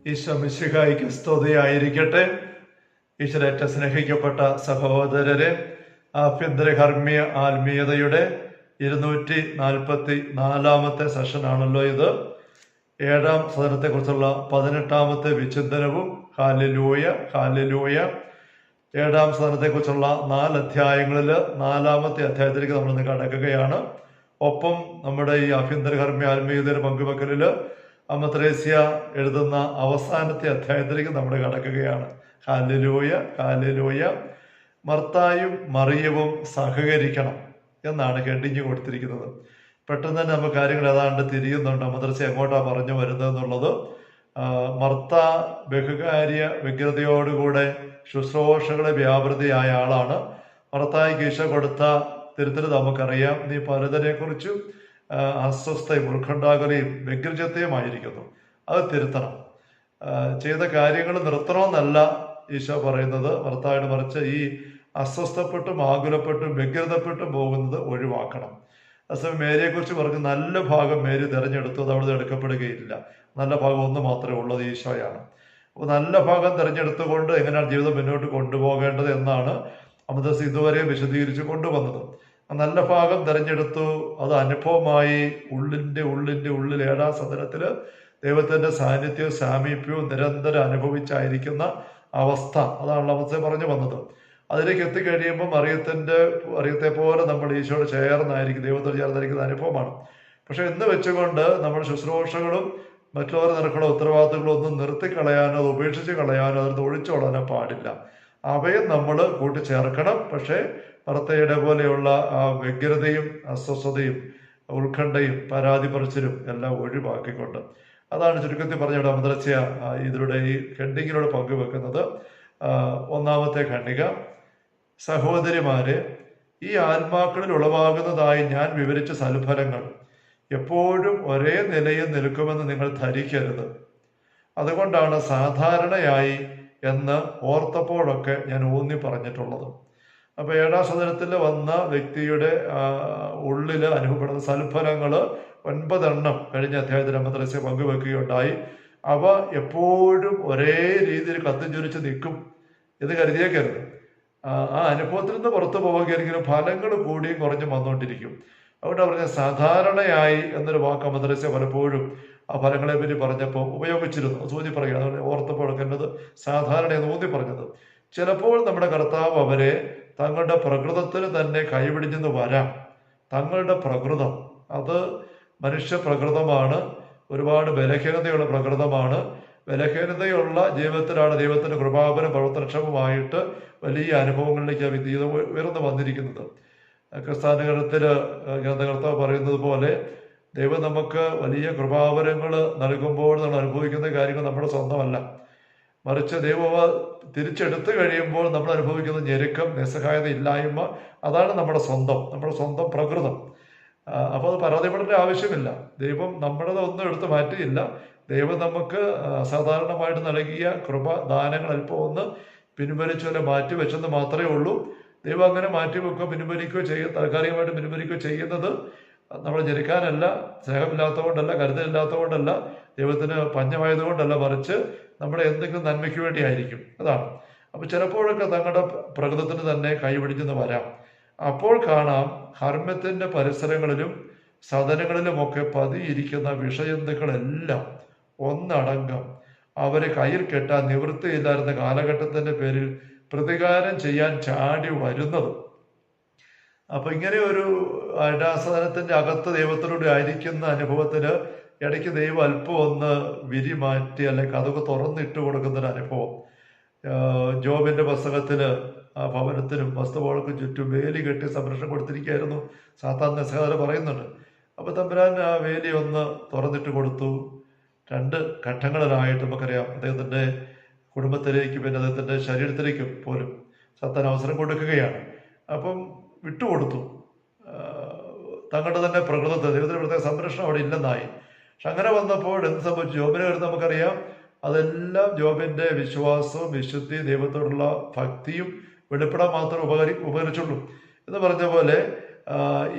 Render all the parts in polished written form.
ഈശോ മിശിഹായ്ക്ക് സ്തുതിയായിരിക്കട്ടെ. ഈശ്വരേറ്റ സ്നേഹിക്കപ്പെട്ട സഹോദരരെ, ആഭ്യന്തരകർമ്മ്യ ആത്മീയതയുടെ 244 സെഷനാണല്ലോ ഇത്. 7-ാം സദനത്തെക്കുറിച്ചുള്ള 18-ാമത്തെ വിചിന്തനവും. Hallelujah hallelujah. 7-ാം സദനത്തെക്കുറിച്ചുള്ള 4 അധ്യായങ്ങളിൽ 4-ാമത്തെ അധ്യായത്തിലേക്ക് നമ്മളിന്ന് കടക്കുകയാണ്. ഒപ്പം നമ്മുടെ ഈ ആഭ്യന്തരകർമ്മ്യ ആത്മീയതയുടെ പങ്കുവെക്കലിൽ അമ്മ ത്രേസ്യ എഴുതുന്ന അവസാനത്തെ അധ്യായത്തിലേക്ക് നമ്മൾ കടക്കുകയാണ്. Hallelujah hallelujah. മർത്തായും മറിയവും സഹകരിക്കണം എന്നാണ് ഹെഡിങ് കൊടുത്തിരിക്കുന്നത്. പെട്ടെന്ന് തന്നെ നമുക്ക് കാര്യങ്ങൾ ഏതാണ്ട് തിരിയുന്നുണ്ട്. അമ്മ ത്രേസ്യ എങ്ങോട്ടാണ് പറഞ്ഞു വരുന്നത് എന്നുള്ളത്. മർത്ത ബഹുകാര്യ വ്യഗ്രതയോടുകൂടെ ശുശ്രൂഷകളെ വ്യാപൃതിയായ ആളാണ്. മർത്തായിക്ക് ഈശോ കൊടുത്ത തിരുത്തൽ നമുക്കറിയാം. നീ പലതിനെക്കുറിച്ചും അസ്വസ്ഥയും ഉത്കണ്ഠാകുലയും വ്യഗ്രചിത്തയുമായിരിക്കുന്നു, അത് തിരുത്തണം. ചെയ്ത കാര്യങ്ങൾ നിർത്തണമെന്നല്ല ഈശോ പറയുന്നത് ഭർത്താവിന്, മറിച്ച് ഈ അസ്വസ്ഥപ്പെട്ടും ആകുലപ്പെട്ടും വ്യഗ്രതപ്പെട്ടും പോകുന്നത് ഒഴിവാക്കണം. അതേസമയം മേരിയെക്കുറിച്ച് പറഞ്ഞ് നല്ല ഭാഗം മേരി തിരഞ്ഞെടുത്തു, അത് അവിടുന്ന് എടുക്കപ്പെടുകയില്ല. നല്ല ഭാഗം ഒന്ന് മാത്രമേ ഉള്ളത്, ഈശോയാണ്. അപ്പോൾ നല്ല ഭാഗം തിരഞ്ഞെടുത്തുകൊണ്ട് എങ്ങനെയാണ് ജീവിതം മുന്നോട്ട് കൊണ്ടുപോകേണ്ടത് എന്നാണ് അമൃത ഇതുവരെ വിശദീകരിച്ച് കൊണ്ടുവന്നത്. നല്ല ഭാഗം തിരഞ്ഞെടുത്തു, അത് അനുഭവമായി. ഉള്ളിൻ്റെ ഉള്ളിൽ 7-ാം സദനത്തിൽ ദൈവത്തിൻ്റെ സാന്നിധ്യവും സാമീപ്യവും നിരന്തരം അനുഭവിച്ചായിരിക്കുന്ന അവസ്ഥ, അതാണല്ലോ അവസ്ഥ പറഞ്ഞു വന്നത്. അതിലേക്ക് എത്തിക്കഴിയുമ്പോൾ അറിയത്തെ പോലെ നമ്മൾ ഈശോയോട് ചേർന്നായിരിക്കും, ദൈവത്തോട് ചേർന്നായിരിക്കുന്ന അനുഭവമാണ്. പക്ഷെ എന്ന് വെച്ചുകൊണ്ട് നമ്മൾ ശുശ്രൂഷകളും മറ്റുള്ളവർ നിറക്കുള്ള ഉത്തരവാദിത്തങ്ങളും ഒന്നും നിർത്തിക്കളയാനോ അത് ഉപേക്ഷിച്ച് കളയാനോ അതിന് ഒഴിച്ചോടാനോ പാടില്ല. അവയും നമ്മൾ കൂട്ടിച്ചേർക്കണം. പക്ഷേ ഭർത്തയുടെ പോലെയുള്ള ആ വ്യഗ്രതയും അസ്വസ്ഥതയും ഉത്കണ്ഠയും പരാതി പറച്ചിലും എല്ലാം ഒഴിവാക്കിക്കൊണ്ട്, അതാണ് ചുരുക്കത്തിൽ പറഞ്ഞ മദ്രസ്യ ഇതിലൂടെ ഈ ഖണ്ഡിങ്ങിലൂടെ പങ്കുവെക്കുന്നത്. 1-ാമത്തെ ഖണ്ഡിക: സഹോദരിമാരെ, ഈ ആത്മാക്കളിൽ ഉളവാകുന്നതായി ഞാൻ വിവരിച്ച സൽഫലങ്ങൾ എപ്പോഴും ഒരേ നിലയിൽ നിൽക്കുമെന്ന് നിങ്ങൾ ധരിക്കരുത്. അതുകൊണ്ടാണ് സാധാരണയായി എന്ന് ഓർത്തപ്പോഴൊക്കെ ഞാൻ ഊന്നി പറഞ്ഞിട്ടുള്ളത്. അപ്പോൾ 7-ാം സദനത്തിൽ വന്ന വ്യക്തിയുടെ ഉള്ളിൽ അനുഭവപ്പെടുന്ന സൽഫലങ്ങൾ 9 എണ്ണം കഴിഞ്ഞ അധ്യായത്തിൽ അമ്മ ത്രേസ്യ പങ്കുവെക്കുകയുണ്ടായി. അവ എപ്പോഴും ഒരേ രീതിയിൽ കത്തിജ്വലിച്ച് നിൽക്കും എന്ന് കരുതിയേക്കരുത്. ആ അനുഭവത്തിൽ നിന്ന് പുറത്തു പോവുകയാണെങ്കിലും ഫലങ്ങൾ കൂടിയും കുറഞ്ഞും വന്നുകൊണ്ടിരിക്കും. അതുകൊണ്ട് പറഞ്ഞ സാധാരണയായി എന്നൊരു വാക്ക് അമ്മ ത്രേസ്യ പലപ്പോഴും ആ ഫലങ്ങളെ പറ്റി പറഞ്ഞപ്പോൾ ഉപയോഗിച്ചിരുന്നു. സൂചി പറയുകയാണ്, അതുകൊണ്ട് ഓർത്തപ്പോഴൊക്കെന്നത് സാധാരണ എന്ന് ഊന്നി പറഞ്ഞത്. ചിലപ്പോൾ നമ്മുടെ കർത്താവ് അവരെ തങ്ങളുടെ പ്രകൃതത്തിന് തന്നെ കൈപിടിച്ചെന്ന് വരാം. തങ്ങളുടെ പ്രകൃതം അത് മനുഷ്യ പ്രകൃതമാണ്, ഒരുപാട് ബലഹീനതയുള്ള പ്രകൃതമാണ്. ബലഹീനതയുള്ള ജീവിതത്തിലാണ് ദൈവത്തിൻ്റെ കൃപാപരം പ്രവർത്തനക്ഷമമായിട്ട് വലിയ അനുഭവങ്ങളിലേക്ക് ആ വ്യക്തി ഉയർന്നു വന്നിരിക്കുന്നത്. ക്രിസ്ത്യാനികത്തിൽ ഗ്രന്ഥകർത്താവ് പറയുന്നത് പോലെ ദൈവം നമുക്ക് വലിയ കൃപാവരങ്ങൾ നൽകുമ്പോൾ നമ്മൾ അനുഭവിക്കുന്ന കാര്യങ്ങൾ നമ്മുടെ സ്വന്തമല്ല, മറിച്ച് ദൈവം തിരിച്ചെടുത്തു കഴിയുമ്പോൾ നമ്മൾ അനുഭവിക്കുന്ന ഞെരുക്കം, നിസ്സഹായത, ഇല്ലായ്മ, അതാണ് നമ്മുടെ സ്വന്തം പ്രകൃതം. അപ്പോൾ അത് പരാതിപ്പെടേണ്ട ആവശ്യമില്ല. ദൈവം നമ്മുടേത് ഒന്നും എടുത്ത് മാറ്റിയില്ല. ദൈവം നമുക്ക് സാധാരണമായിട്ട് നൽകിയ കൃപ ദാനങ്ങൾ അല്പം ഒന്ന് പിൻവലിച്ചോ മാറ്റി വെച്ചെന്ന് മാത്രമേ ഉള്ളൂ. ദൈവം അങ്ങനെ മാറ്റിവെക്കുകയോ പിൻവലിക്കുകയോ താൽക്കാലികമായിട്ട് പിൻവലിക്കുകയോ ചെയ്യുന്നത് നമ്മളെ ജനിക്കാനല്ല, സ്നേഹമില്ലാത്തതുകൊണ്ടല്ല, കരുതലില്ലാത്തതുകൊണ്ടല്ല, ദൈവത്തിന് പഞ്ഞമായതുകൊണ്ടല്ല, മറിച്ച് നമ്മുടെ എന്തെങ്കിലും നന്മയ്ക്ക് വേണ്ടിയായിരിക്കും. അതാണ്. അപ്പോൾ ചിലപ്പോഴൊക്കെ തങ്ങളുടെ പ്രകൃതത്തിന് തന്നെ കൈപിടിച്ചെന്ന് വരാം. അപ്പോൾ കാണാം ഹർമ്മ്യത്തിൻ്റെ പരിസരങ്ങളിലും സദനങ്ങളിലുമൊക്കെ പതിയിരിക്കുന്ന വിഷജന്തുക്കളെല്ലാം ഒന്നടങ്കം അവരെ കയ്യിൽ കെട്ടാൻ നിവൃത്തിയില്ലായിരുന്ന കാലഘട്ടത്തിൻ്റെ പേരിൽ പ്രതികാരം ചെയ്യാൻ ചാടി വരുന്നത്. അപ്പൊ ഇങ്ങനെ ഒരു അടാസദനത്തിന്റെ അകത്ത് ദൈവത്തിലൂടെ ആയിരിക്കുന്ന അനുഭവത്തിന് ഇടയ്ക്ക് ദൈവം അല്പം ഒന്ന് വിരി മാറ്റി അല്ലെങ്കിൽ അതൊക്കെ തുറന്നിട്ട് കൊടുക്കുന്നൊരു അനുഭവം. ജോബിന്റെ പുസ്തകത്തില് ആ ഭവനത്തിനും വസ്തുവകൾക്കും ചുറ്റും വേലി കെട്ടി സംരക്ഷണം കൊടുത്തിരിക്കുകയായിരുന്നു. സാത്താൻ നിസ്സഹായത പറയുന്നുണ്ട്. അപ്പൊ തമ്പുരാൻ ആ വേലി ഒന്ന് തുറന്നിട്ട് കൊടുത്തു. 2 ഘട്ടങ്ങളിലായിട്ട് നമുക്കറിയാം അദ്ദേഹത്തിന്റെ കുടുംബത്തിലേക്ക് പിന്നെ അദ്ദേഹത്തിന്റെ ശരീരത്തിലേക്കും പോലും സാത്താൻ അവസരം കൊടുക്കുകയാണ്. അപ്പം വിട്ടുകൊടുത്തു. തങ്ങളുടെ തന്നെ പ്രകൃതത്തെ ദൈവത്തിന് പ്രത്യേക സംരക്ഷണം അവിടെ ഇല്ലെന്നായി. പക്ഷെ അങ്ങനെ വന്നപ്പോൾ എന്ത് സംഭവിച്ചു? ജോബിനെ കുറിച്ച് നമുക്കറിയാം. അതെല്ലാം ജോബിന്റെ വിശ്വാസവും വിശുദ്ധി ദൈവത്തോടുള്ള ഭക്തിയും വെളിപ്പെടാൻ മാത്രം ഉപകരിച്ചുള്ളൂ എന്ന് പറഞ്ഞ പോലെ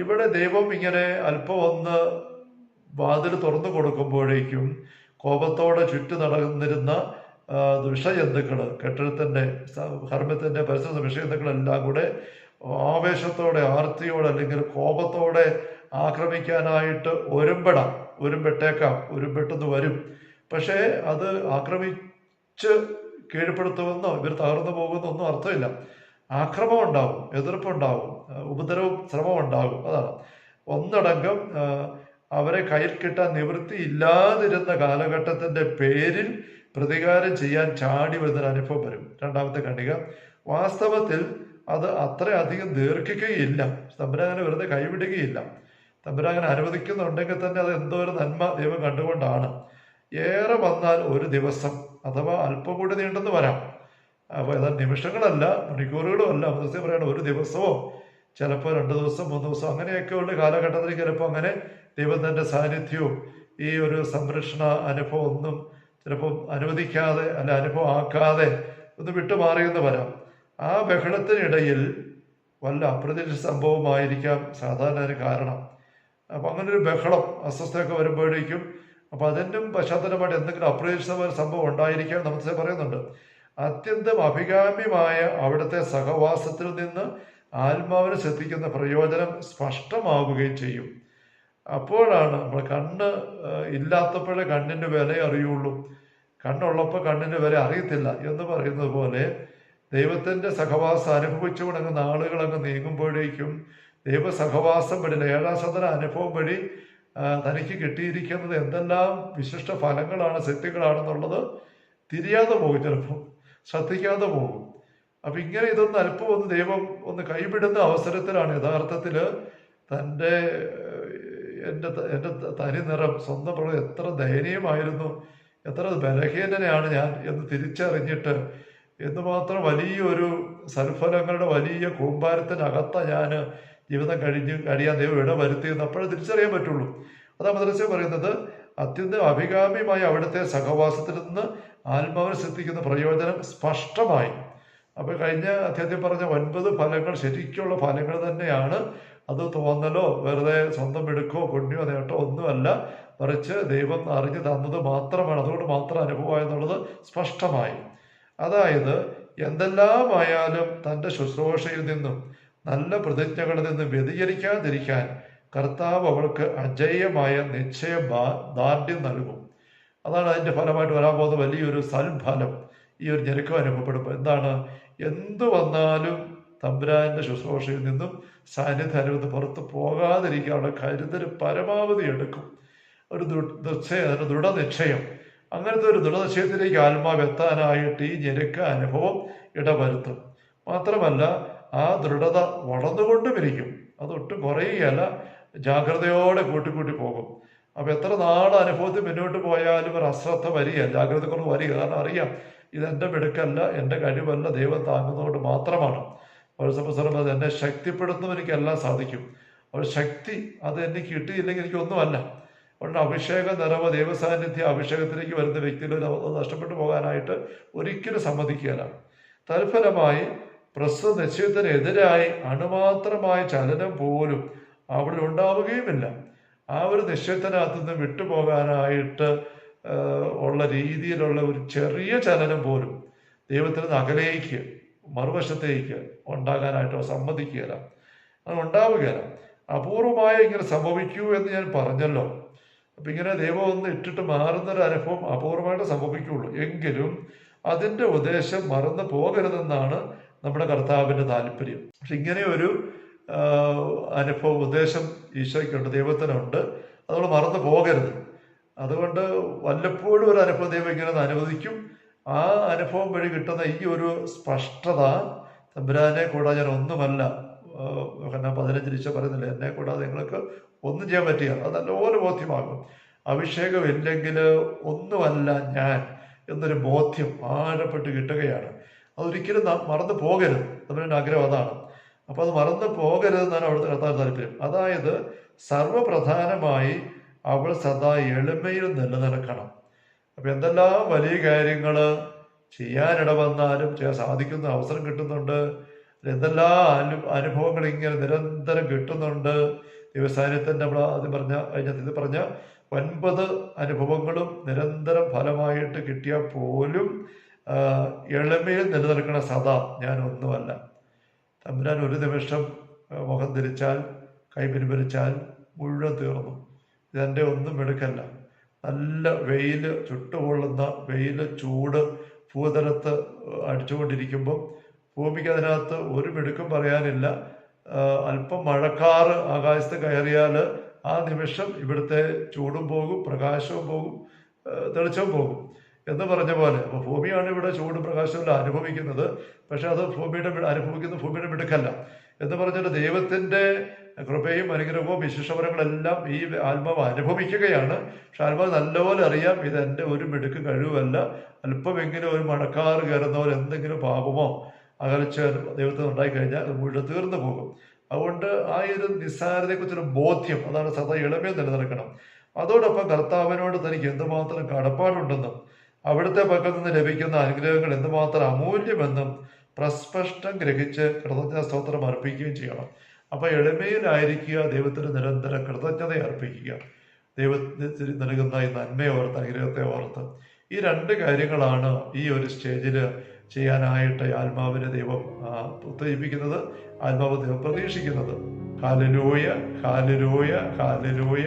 ഇവിടെ ദൈവം ഇങ്ങനെ അല്പം ഒന്ന് വാതിൽ തുറന്നു കൊടുക്കുമ്പോഴേക്കും കോപത്തോടെ ചുറ്റു നടന്നിരുന്ന വിഷജന്തുക്കൾ, കെട്ടിടത്തിൻ്റെ ഹർമ്മ്യത്തിൻ്റെ പരിസരത്തെ വിഷജന്തുക്കളെല്ലാം കൂടെ ആവേശത്തോടെ, ആർത്തിയോടെ അല്ലെങ്കിൽ കോപത്തോടെ ആക്രമിക്കാനായിട്ട് ഒരുമ്പെട്ടേക്കാം, ഒരുമ്പെട്ടെന്ന് വരും. പക്ഷേ അത് ആക്രമിച്ച് കീഴ്പ്പെടുത്തുമെന്നോ ഇവർ തകർന്നു പോകുന്നൊന്നും അർത്ഥമില്ല. ആക്രമം ഉണ്ടാവും, എതിർപ്പുണ്ടാവും, ഉപദ്രവവും ശ്രമം ഉണ്ടാകും. അതാണ് ഒന്നടങ്കം അവരെ കയ്യിൽ കിട്ടാൻ നിവൃത്തി ഇല്ലാതിരുന്ന കാലഘട്ടത്തിൻ്റെ പേരിൽ പ്രതികാരം ചെയ്യാൻ ചാടി വരുന്നൊരു അനുഭവം വരും. രണ്ടാമത്തെ ഖണ്ഡിക വാസ്തവത്തിൽ അത് അത്രയധികം ദീർഘിക്കുകയില്ല. തമ്പുരാനെ വെറുതെ കൈവിടുകയില്ല. തമ്പുരാനെ അനുവദിക്കുന്നുണ്ടെങ്കിൽ തന്നെ അത് എന്തോ ഒരു നന്മ ദൈവം കണ്ടുകൊണ്ടാണ്. ഏറെ വന്നാൽ ഒരു ദിവസം അഥവാ അല്പം കൂടി നീണ്ടെന്ന് വരാം. അപ്പോൾ ഏതാണ്ട് നിമിഷങ്ങളല്ല, മണിക്കൂറുകളും അല്ല. മദ്രസയിൽ പറയണം ഒരു ദിവസമോ ചിലപ്പോൾ 2 ദിവസം 3 ദിവസം അങ്ങനെയൊക്കെയുള്ള കാലഘട്ടത്തിൽ ചിലപ്പോൾ അങ്ങനെ ദൈവം തൻ്റെ സാന്നിധ്യവും ഈ ഒരു സംരക്ഷണ അനുഭവം ഒന്നും ചിലപ്പോൾ അനുവദിക്കാതെ അല്ല അനുഭവം ആക്കാതെ ഒന്ന് വിട്ടുമാറിയെന്ന് വരാം. ആ ബഹളത്തിനിടയിൽ വല്ല അപ്രതീക്ഷിത സംഭവമായിരിക്കാം സാധാരണ അതിന് കാരണം. അപ്പം അങ്ങനെ ഒരു ബഹളം അസ്വസ്ഥയൊക്കെ വരുമ്പോഴേക്കും അപ്പം അതിൻ്റെ പശ്ചാത്തലമായിട്ട് എന്തെങ്കിലും അപ്രതീക്ഷിതമായ സംഭവം ഉണ്ടായിരിക്കാം. നമുക്ക് പറയുന്നുണ്ട്, അത്യന്തം അഭികാമ്യമായ അവിടുത്തെ സഹവാസത്തിൽ നിന്ന് ആത്മാവിനെ ശ്രദ്ധിക്കുന്ന പ്രയോജനം സ്പഷ്ടമാവുകയും ചെയ്യും. അപ്പോഴാണ് നമ്മൾ കണ്ണ് ഇല്ലാത്തപ്പോഴേ കണ്ണിൻ്റെ വില അറിയുള്ളൂ, കണ്ണുള്ളപ്പോൾ കണ്ണിൻ്റെ വില അറിയത്തില്ല എന്ന് പറയുന്നത് പോലെ ദൈവത്തിൻ്റെ സഹവാസം അനുഭവിച്ചുകൊണ്ടങ്ങ് നാളുകളങ്ങ് നീങ്ങുമ്പോഴേക്കും ദൈവ സഹവാസം വഴി 7-ാം സദന അനുഭവം വഴി തനിക്ക് കിട്ടിയിരിക്കുന്നത് എന്തെല്ലാം വിശിഷ്ട ഫലങ്ങളാണ്, സത്യങ്ങളാണെന്നുള്ളത് തിരിയാതെ പോകും, ചിലപ്പോൾ ശ്രദ്ധിക്കാതെ പോകും. അപ്പം ഇങ്ങനെ ഇതൊന്ന് അല്പം ഒന്ന് ദൈവം ഒന്ന് കൈവിടുന്ന അവസരത്തിലാണ് യഥാർത്ഥത്തിൽ എൻ്റെ തനി നിറം സ്വന്തം പ്രവൃത്തി എത്ര ദയനീയമായിരുന്നു, എത്ര ബലഹീനനാണ് ഞാൻ എന്ന് തിരിച്ചറിഞ്ഞിട്ട് എന്തുമാത്രം വലിയൊരു സൽഫലങ്ങളുടെ വലിയ കൂമ്പാരത്തിനകത്ത ഞാൻ ജീവിതം കഴിയാൻ ദൈവം ഇടവരുത്തിയെന്ന് അപ്പോഴേ തിരിച്ചറിയാൻ പറ്റുള്ളൂ. അതാ മദ്രസ പറയുന്നത്, അത്യന്തം അഭികാമ്യമായ അവിടുത്തെ സഹവാസത്തിൽ നിന്ന് ആത്മാവിനെ ശ്രദ്ധിക്കുന്ന പ്രയോജനം സ്പഷ്ടമായി. അപ്പോൾ കഴിഞ്ഞ അധ്യായം പറഞ്ഞ 9 ഫലങ്ങൾ ശരിക്കുള്ള ഫലങ്ങൾ തന്നെയാണ്. അത് തോന്നലോ വെറുതെ സ്വന്തം എടുക്കോ പുണ്യോ നേട്ടോ ഒന്നുമല്ല, മറിച്ച് ദൈവം അറിഞ്ഞു തന്നത് മാത്രമാണ്. അതുകൊണ്ട് മാത്രം അനുഭവമായെന്നുള്ളത് സ്പഷ്ടമായി. അതായത് എന്തെല്ലാമായാലും തൻ്റെ ശുശ്രൂഷയിൽ നിന്നും നല്ല പ്രതിജ്ഞകളിൽ നിന്നും വ്യതിചലിക്കാതിരിക്കാൻ കർത്താവ് അവൾക്ക് അജയ്യമായ ദാർഢ്യം നൽകും. അതാണ് അതിൻ്റെ ഫലമായിട്ട് വരാൻ പോകുന്ന വലിയൊരു സൽഫലം. ഈ ഒരു ഞെരുക്കം അനുഭവപ്പെടുമ്പോൾ എന്താണ്, എന്തു വന്നാലും തമ്പുരാൻ്റെ ശുശ്രൂഷയിൽ നിന്നും സാന്നിധ്യം അനുവദിച്ച് പുറത്ത് പോകാതിരിക്കാനുള്ള കരുതൽ പരമാവധി എടുക്കും. ഒരു ദൃഢനിശ്ചയം, അങ്ങനത്തെ ഒരു ദൃഢനിശ്ചയത്തിലേക്ക് ആത്മാവ് എത്താനായിട്ട് ഈ ഞെരുക്ക അനുഭവം ഇടവരുത്തും. മാത്രമല്ല ആ ദൃഢത വളർന്നുകൊണ്ടുമിരിക്കും, അതൊട്ടും കുറയുകയല്ല, ജാഗ്രതയോടെ കൂട്ടിക്കൂട്ടി പോകും. അപ്പം എത്ര നാൾ അനുഭവത്തിൽ മുന്നോട്ട് പോയാലും ഒരു അശ്രദ്ധ വരിക, ജാഗ്രത കൊണ്ട് വരിക. കാരണം അറിയാം ഇതെൻ്റെ മിടുക്കല്ല, എൻ്റെ കഴിവല്ല, ദൈവം താങ്ങുന്നതുകൊണ്ട് മാത്രമാണ്. പൗരസഭ അത് എന്നെ ശക്തിപ്പെടുത്തുമ്പോൾ എനിക്കെല്ലാം സാധിക്കും. ഒരു ശക്തി അത് എനിക്ക് കിട്ടിയില്ലെങ്കിൽ എനിക്കൊന്നുമല്ല. അതുകൊണ്ട് അഭിഷേക നിറവ് ദൈവസാന്നിധ്യം അഭിഷേകത്തിലേക്ക് വരുന്ന വ്യക്തികൾ നഷ്ടപ്പെട്ടു പോകാനായിട്ട് ഒരിക്കലും സമ്മതിക്കുകയില്ല. തൽഫലമായി പ്രസ്തുത നിശ്ചയത്തിനെതിരായി അണുമാത്രമായ ചലനം പോലും അവിടെ ഉണ്ടാവുകയുമില്ല. ആ ഒരു നിശ്ചയത്തിനകത്ത് നിന്ന് വിട്ടുപോകാനായിട്ട് ഉള്ള രീതിയിലുള്ള ഒരു ചെറിയ ചലനം പോലും ദൈവത്തിൽ നിന്ന് അകലേക്ക് മറുവശത്തേക്ക് ഉണ്ടാകാനായിട്ടോ സമ്മതിക്കുകയില്ല, അത് ഉണ്ടാവുകയില്ല. അപൂർവമായ ഇങ്ങനെ സംഭവിക്കൂ എന്ന് ഞാൻ പറഞ്ഞല്ലോ. അപ്പം ഇങ്ങനെ ദൈവം ഒന്ന് ഇട്ടിട്ട് മാറുന്നൊരു അനുഭവം അപൂർവമായിട്ട് സംഭവിക്കുകയുള്ളൂ. എങ്കിലും അതിൻ്റെ ഉദ്ദേശം മറന്നു പോകരുതെന്നാണ് നമ്മുടെ കർത്താവിൻ്റെ താല്പര്യം. പക്ഷെ ഇങ്ങനെ ഒരു അനുഭവം ഉദ്ദേശം ഈശോയ്ക്കുണ്ട്, ദൈവത്തിനുണ്ട്, അതുകൊണ്ട് മറന്നു പോകരുത്. അതുകൊണ്ട് വല്ലപ്പോഴും ഒരു അനുഭവം ദൈവം ഇങ്ങനെ അനുവദിക്കും. ആ അനുഭവം വഴി കിട്ടുന്ന ഈ ഒരു സ്പഷ്ടത, തമ്പുരാനെ കൂടാതെ ഞാൻ ഒന്നുമല്ല, 15 പറയുന്നില്ല, എന്നെ കൂടാതെ നിങ്ങൾക്ക് ഒന്നും ചെയ്യാൻ പറ്റുക, അത് നല്ലപോലെ ബോധ്യമാകും. അഭിഷേകമില്ലെങ്കിൽ ഒന്നുമല്ല ഞാൻ എന്നൊരു ബോധ്യം ആഴപ്പെട്ട് കിട്ടുകയാണ്. അതൊരിക്കലും മറന്നു പോകരുത്, നമ്മുടെ ആഗ്രഹം അതാണ്. അപ്പോൾ അത് മറന്നു പോകരുതെന്നാണ് അവിടുത്തെ കർത്താവ് താല്പര്യം. അതായത് സർവപ്രധാനമായി അവൾ സദാ എളിമയിൽ നിലനിൽക്കണം. അപ്പം എന്തെല്ലാം വലിയ കാര്യങ്ങൾ ചെയ്യാനിട വന്നാലും ചെയ്യാൻ സാധിക്കുന്ന അവസരം കിട്ടുന്നുണ്ട്, എന്തെല്ലാം അനുഭവങ്ങൾ ഇങ്ങനെ നിരന്തരം കിട്ടുന്നുണ്ട്, ദൈവസാന്നിധ്യത്തിൻ്റെ നമ്മൾ ആദ്യം പറഞ്ഞ 9 അനുഭവങ്ങളും നിരന്തരം ഫലമായിട്ട് കിട്ടിയാൽ പോലും എളിമയിൽ നിലനിൽക്കുന്ന സദാ ഞാൻ ഒന്നുമല്ല. തമ്പുരാൻ ഒരു നിമിഷം മുഖം തിരിച്ചാൽ, കൈ പിൻവലിച്ചാൽ മുഴുവൻ തീർന്നു. ഇതെൻ്റെ ഒന്നും എടുക്കല്ല. നല്ല വെയിൽ, ചുട്ടുകൊള്ളുന്ന വെയിൽ, ചൂട് ഭൂതലത്ത് അടിച്ചുകൊണ്ടിരിക്കുമ്പം ഭൂമിക്ക് അതിനകത്ത് ഒരു മിടുക്കും പറയാനില്ല. അല്പം മഴക്കാറ് ആകാശത്ത് കയറിയാൽ ആ നിമിഷം ഇവിടുത്തെ ചൂടും പോകും, പ്രകാശവും പോകും, തെളിച്ചവും പോകും എന്ന് പറഞ്ഞ പോലെ. അപ്പോൾ ഭൂമിയാണ് ഇവിടെ ചൂടും പ്രകാശവും എല്ലാം അനുഭവിക്കുന്നത്. പക്ഷെ അത് ഭൂമിയുടെ മിടുക്കല്ല എന്ന് പറഞ്ഞിട്ട് ദൈവത്തിൻ്റെ കൃപയും അനുഗ്രഹവും വിശേഷപരങ്ങളെല്ലാം ഈ ആത്മാവ് അനുഭവിക്കുകയാണ്. പക്ഷെ ആത്മാവ് നല്ലപോലെ അറിയാം, ഇതെൻ്റെ ഒരു മിടുക്ക് കഴിവല്ല. അല്പമെങ്കിലും ഒരു മഴക്കാറ് കയറുന്നവർ എന്തെങ്കിലും പാപമോ അകൽച്ച ദൈവത്തിന് ഉണ്ടായിക്കഴിഞ്ഞാൽ അത് മുഴുവൻ തീർന്നു പോകും. അതുകൊണ്ട് ആ ഒരു നിസ്സാരതയെക്കുറിച്ചൊരു ബോധ്യം, അതാണ് സദാ എളിമയിൽ നിലനിൽക്കണം. അതോടൊപ്പം കർത്താവിനോട് തനിക്ക് എന്തുമാത്രം കടപ്പാടുണ്ടെന്നും അവിടുത്തെ പക്കൽ നിന്ന് ലഭിക്കുന്ന അനുഗ്രഹങ്ങൾ എന്തുമാത്രം അമൂല്യമെന്നും പ്രസ്പഷ്ടം ഗ്രഹിച്ച് കൃതജ്ഞ സ്തോത്രം അർപ്പിക്കുകയും ചെയ്യണം. അപ്പൊ എളിമയിലായിരിക്കുക, ദൈവത്തിന് നിരന്തരം കൃതജ്ഞത അർപ്പിക്കുക, ദൈവത്തിന് നൽകുന്ന ഈ നന്മയെ ഓർത്ത്, അനുഗ്രഹത്തെ ഓർത്ത്. ഈ 2 കാര്യങ്ങളാണ് ഈ ഒരു സ്റ്റേജിൽ ചെയ്യാനായിട്ട് ആത്മാവിനെ ദൈവം ഉത്തേജിപ്പിക്കുന്നത്, ആത്മാവ് ദൈവം പ്രതീക്ഷിക്കുന്നത്. Hallelujah, hallelujah, hallelujah.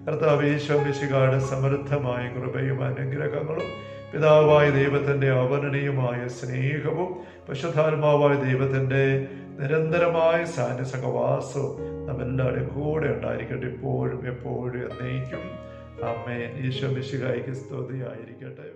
കർത്താവേ ഈശോമിശിഹായുടെ സമൃദ്ധമായ കൃപയും അനുഗ്രഹങ്ങളും പിതാവായ ദൈവത്തിൻ്റെ അവർണ്ണനീയമായ സ്നേഹവും പരിശുദ്ധാത്മാവായ ദൈവത്തിൻ്റെ നിരന്തരമായ സാന്നിധ്യവാസവും നമ്മെല്ലാവരുടെയും കൂടെ ഉണ്ടായിരിക്കട്ടെ, ഇപ്പോഴും എപ്പോഴും എന്നേക്കും. ആമേൻ. ഈശോമിശിഹായ്ക്ക് സ്തുതിയായിരിക്കട്ടെ.